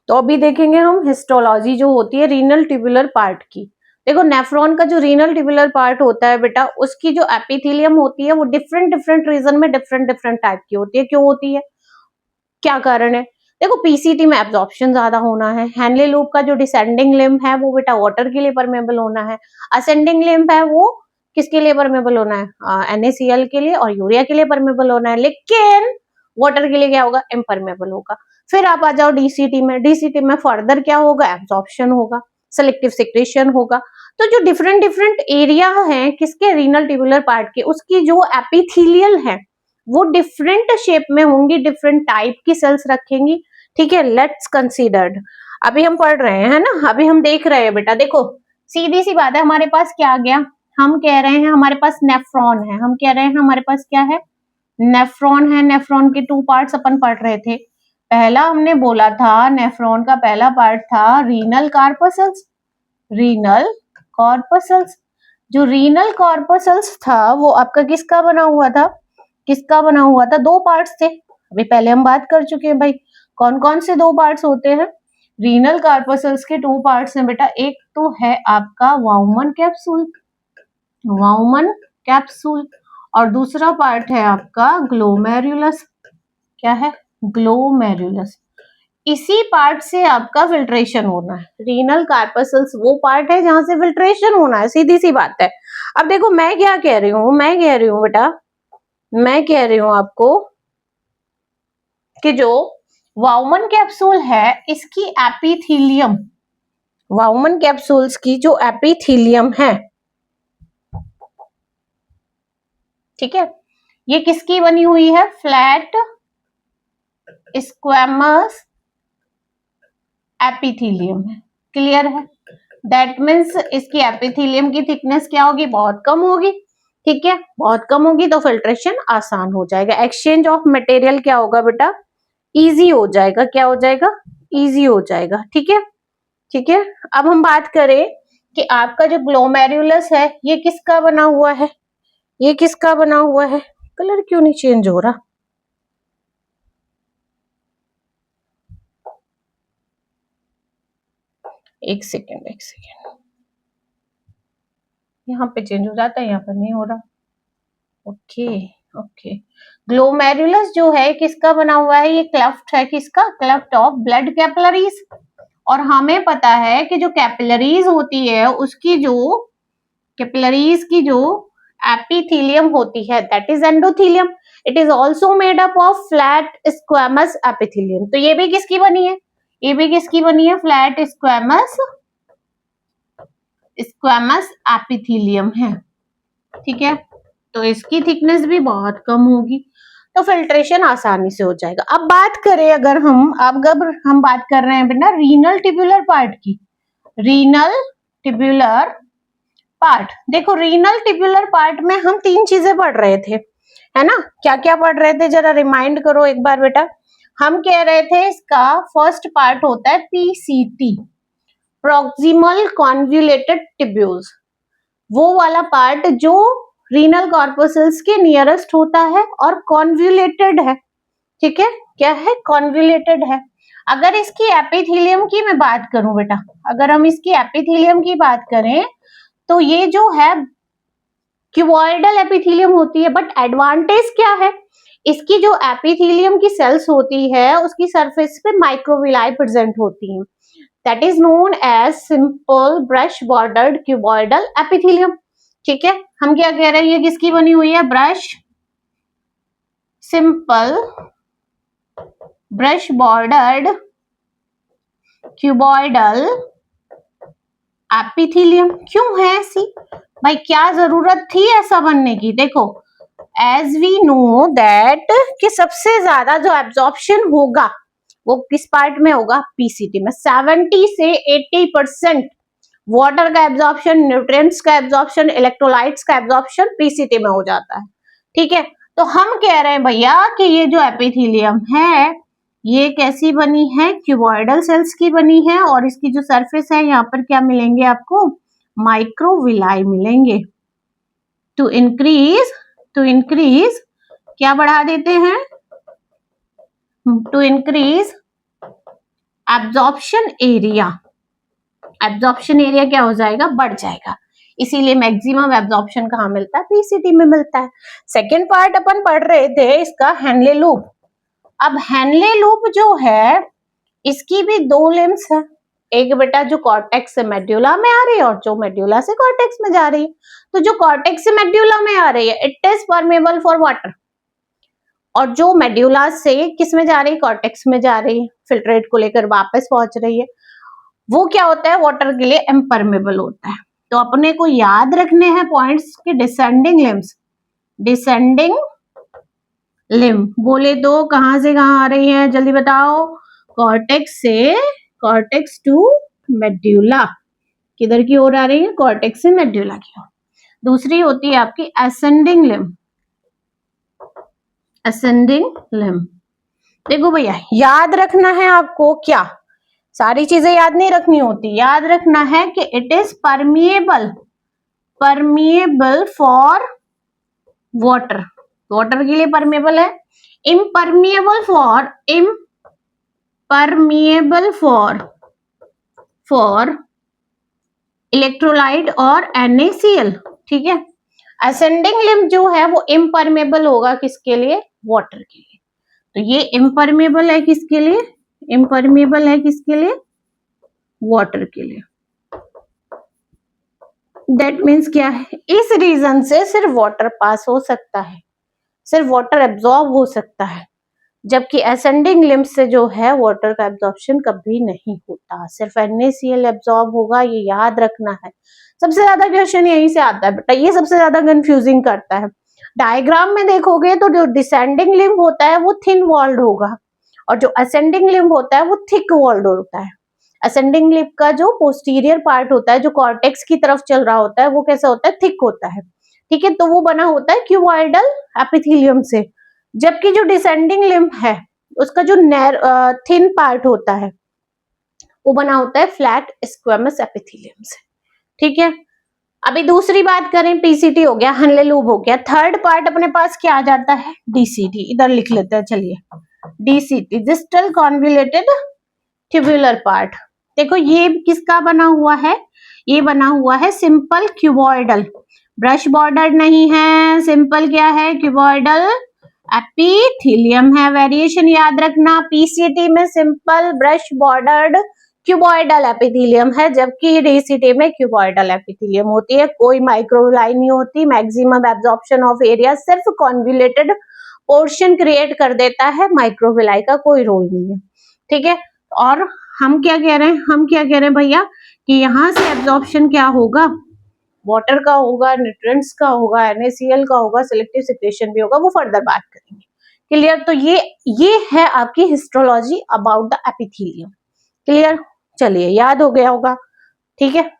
तो अभी देखेंगे हम हिस्टोलॉजी जो होती है रीनल ट्यूबुलर पार्ट की। देखो नेफ्रॉन का जो रीनल ट्यूबुलर पार्ट होता है बेटा, उसकी जो एपिथेलियम होती है वो डिफरेंट डिफरेंट रीजन में डिफरेंट डिफरेंट टाइप की होती है। क्यों होती है, क्या कारण है? देखो पीसीटी में एब्जॉर्प्शन ज्यादा होना है। हैनले लूप का जो डिसेंडिंग लिम्ब है वो बेटा वाटर के लिए परमेबल होना है। असेंडिंग लिम्ब है वो किसके लिए परमेबल होना है? NaCl के लिए और यूरिया के लिए परमेबल होना है, लेकिन वाटर के लिए क्या होगा? इम्परमेबल होगा। फिर आप आ जाओ डीसीटी में। डीसीटी में फर्दर क्या होगा? एब्जॉर्प्शन होगा, सेलेक्टिव सिक्रेशन होगा। तो जो डिफरेंट डिफरेंट एरिया है किसके? रीनल ट्यूबुलर पार्ट के, उसकी जो एपिथेलियल है वो डिफरेंट शेप में होंगी, डिफरेंट टाइप की सेल्स रखेंगी। ठीक है, लेट्स कंसीडर्ड। अभी हम पढ़ रहे हैं ना, अभी हम देख रहे हैं बेटा। देखो सीधी सी बात है, हमारे पास क्या आ गया? हम कह रहे हैं हमारे पास नेफ्रॉन है। हम कह रहे हैं हमारे पास क्या है? नेफ्रॉन है। नेफ्रॉन के टू पार्ट्स अपन पढ़ रहे थे। पहला हमने बोला था नेफ्रॉन का पहला पार्ट था रीनल कार्पसल्स। रीनल कॉर्पसल्स, जो रीनल कॉर्पसल्स था वो आपका किसका बना हुआ था? किसका बना हुआ था? दो पार्ट्स थे। अभी पहले हम बात कर चुके हैं भाई, कौन कौन से दो पार्ट्स होते हैं? रीनल कार्पसल्स के टू पार्ट्स हैं बेटा। एक तो है आपका वाउमन कैप्सूल, वाउमन कैप्सूल, और दूसरा पार्ट है आपका ग्लोमेरुलस। क्या है? ग्लोमेरुलस। इसी पार्ट से आपका फिल्ट्रेशन होना है। रीनल कार्पसल्स वो पार्ट है जहां से फिल्ट्रेशन होना है, सीधी सी बात है। अब देखो मैं क्या कह रही हूँ, मैं कह रही हूँ बेटा, मैं कह रही हूं आपको कि जो वाउमन कैप्सूल है इसकी एपिथेलियम, वाउमन कैप्सूल्स की जो एपिथेलियम है, ठीक है, ये किसकी बनी हुई है? फ्लैट स्क्वैमस एपिथेलियम है। क्लियर है? दैट मीन्स इसकी एपिथेलियम की थिकनेस क्या होगी? बहुत कम होगी। ठीक है, बहुत कम होगी तो फिल्ट्रेशन आसान हो जाएगा। एक्सचेंज ऑफ मटेरियल क्या होगा बेटा? इजी हो जाएगा। क्या हो जाएगा? इजी हो जाएगा। ठीक है, ठीक है। अब हम बात करें कि आपका जो ग्लोमेरुलस है ये किसका बना हुआ है? ये किसका बना हुआ है? कलर क्यों नहीं चेंज हो रहा? एक सेकेंड, एक सेकेंड, यहाँ पे चेंज हो जाता है, यहाँ पर नहीं हो रहा। Okay, okay. ग्लोमेरुलस जो है किसका बना हुआ है? ये क्लेफ्ट है। किसका? Cleft of blood capillaries. और हमें पता है कि जो कैपिलरीज होती है उसकी जो कैपिलरीज की जो एपिथेलियम होती है that is endothelium. It is also made up of flat squamous epithelium. तो ये भी किसकी बनी है? ये भी किसकी बनी है? फ्लैट स्क्वैमस एपिथेलियम है। ठीक है, तो इसकी थिकनेस भी बहुत कम होगी तो फिल्ट्रेशन आसानी से हो जाएगा। अब बात करें अगर हम बात कर रहे हैं बिना रीनल ट्यूबुलर पार्ट की, रीनल ट्यूबुलर पार्ट। देखो रीनल ट्यूबुलर पार्ट में हम तीन चीजें पढ़ रहे थे, है ना? क्या क्या पढ़ रहे थे जरा रिमाइंड करो एक बार बेटा। हम कह रहे थे इसका फर्स्ट पार्ट होता है पीसीटी, प्रॉक्सिमल कॉन्वुलेटेड ट्यूब्यूल्स। वो वाला पार्ट जो रीनल कॉर्पसल्स के नियरेस्ट होता है और कॉन्वुलेटेड है। ठीक है, क्या है? कॉन्वुलेटेड है। अगर इसकी एपिथेलियम की मैं बात करूं बेटा, अगर हम इसकी एपिथेलियम की बात करें तो ये जो है क्यूबॉइडल एपिथेलियम होती है। बट एडवांटेज क्या है? इसकी जो एपिथेलियम की सेल्स होती है उसकी सरफेस पे माइक्रोविलाई प्रेजेंट होती हैं। That is known as simple brush bordered cuboidal epithelium. ठीक है, हम क्या कह रहे हैं? ये किसकी बनी हुई है? Brush simple brush bordered cuboidal epithelium. क्यों है ऐसी भाई? क्या जरूरत थी ऐसा बनने की? देखो एज वी नो दैट कि सबसे ज्यादा जो एब्जॉर्प्शन होगा वो किस पार्ट में होगा? पीसीटी में। 70 से 80% वाटर का एब्जॉर्प्शन, न्यूट्रिएंट्स का एब्जॉर्प्शन, इलेक्ट्रोलाइट्स का एब्जॉर्प्शन पीसीटी में हो जाता है। ठीक है, तो हम कह रहे हैं भैया कि ये जो एपिथेलियम है ये कैसी बनी है? क्यूबॉइडल सेल्स की बनी है। और इसकी जो सरफेस है यहाँ पर क्या मिलेंगे आपको? माइक्रोविलाई मिलेंगे। टू इंक्रीज क्या बढ़ा देते हैं? To increase absorption area. Absorption area क्या हो जाएगा, बढ़ जाएगा। इसीलिए मैक्सिमम एब्जॉर्प्शन कहाँ मिलता है, पीसीटी में मिलता है। सेकेंड पार्ट अपन पढ़ रहे थे इसका हेनले लूप। अब हेनले लूप जो है इसकी भी दो लिम्स है, एक बेटा जो कॉर्टेक्स से मेड्यूला में आ रही है और जो मेड्यूला से कॉर्टेक्स में जा रही है। तो जो कॉर्टेक्स से मेड्यूला में आ रही है it is permeable for water, और जो मेड्यूला से किस में जा रही है, कॉर्टेक्स में जा रही है, फिल्ट्रेट को लेकर वापस पहुंच रही है, वो क्या होता है, वाटर के लिए इम्परमेबल होता है। तो अपने को याद रखने हैं पॉइंट्स के डिसेंडिंग लिम्स। डिसेंडिंग लिम बोले तो कहां से कहां आ रही है, जल्दी बताओ, कॉर्टेक्स से कॉर्टेक्स टू मेड्यूला, किधर की ओर आ रही है, कॉर्टेक्स से मेड्यूला की ओर। दूसरी होती है आपकी असेंडिंग लिम। असेंडिंग लिम, देखो भैया याद रखना है आपको, क्या सारी चीजें याद नहीं रखनी होती, याद रखना है कि it is permeable, permeable for water, water के लिए परमिएबल है। Impermeable for, impermeable for electrolyte और NaCl, ठीक है। असेंडिंग लिम्ब जो है वो इम्परमेबल होगा किसके लिए, वाटर के लिए। तो ये इम्परमेबल है किसके लिए, इम्परमेबल है किसके लिए, वाटर के लिए। दैट मीन्स क्या है, इस रीजन से सिर्फ वाटर पास हो सकता है, सिर्फ वाटर एब्जॉर्ब हो सकता है, जबकि असेंडिंग लिम्ब से जो है वाटर का एब्जॉर्प्शन कभी नहीं होता, सिर्फ NaCl एब्जॉर्ब होगा, ये याद रखना है। सबसे ज्यादा क्वेश्चन यहीं से आता है बेटा, ये सबसे ज्यादा कंफ्यूजिंग करता है। डायग्राम में देखोगे तो जो डिसेंडिंग लिम्ब होता है वो थिन वॉल्ड होगा और जो असेंडिंग लिम्ब होता है वो थिक वॉल्ड होता है। असेंडिंग लिम्ब का जो पोस्टीरियर पार्ट होता है, जो कॉर्टेक्स की तरफ चल रहा होता है, वो कैसा होता है, थिक होता है, ठीक है। तो वो बना होता है क्यूबॉइडल एपिथेलियम से, जबकि जो डिसेंडिंग लिम्ब है उसका जो थिन पार्ट होता है वो बना होता है फ्लैट स्क्वेमस एपिथेलियम से, ठीक है। अभी दूसरी बात करें, पीसीटी हो गया, हेनले लूप हो गया। थर्ड पार्ट अपने पास क्या आ जाता है, डीसीटी, इधर लिख लेते हैं, चलिए DCT, distal convoluted tubular part. देखो ये किसका बना हुआ है, ये बना हुआ है सिंपल क्यूबॉइडल, ब्रश बॉर्डर नहीं है, सिंपल क्या है, क्यूबॉइडल एपिथेलियम है। वेरिएशन याद रखना, पीसीटी में simple brush bordered cuboidal epithelium है, जबकि डीसीटी में क्यूबॉइडल एपिथेलियम होती है, कोई माइक्रोविलाई नहीं होती। मैक्सिमम एब्जॉर्प्शन ऑफ एरिया सिर्फ कॉन्वोल्यूटेड पोर्शन क्रिएट कर देता है, माइक्रोविलाई का कोई रोल नहीं है, ठीक है। और हम क्या कह रहे हैं, हम क्या कह रहे हैं भैया कि यहाँ से एब्जॉर्प्शन क्या होगा, वाटर का होगा, न्यूट्रिएंट्स का होगा, NaCl का होगा, सिलेक्टिव सिक्रेशन भी होगा, वो फर्दर बात करेंगे, क्लियर। तो ये है आपकी histology about the epithelium, clear, चलिए याद हो गया होगा, ठीक है।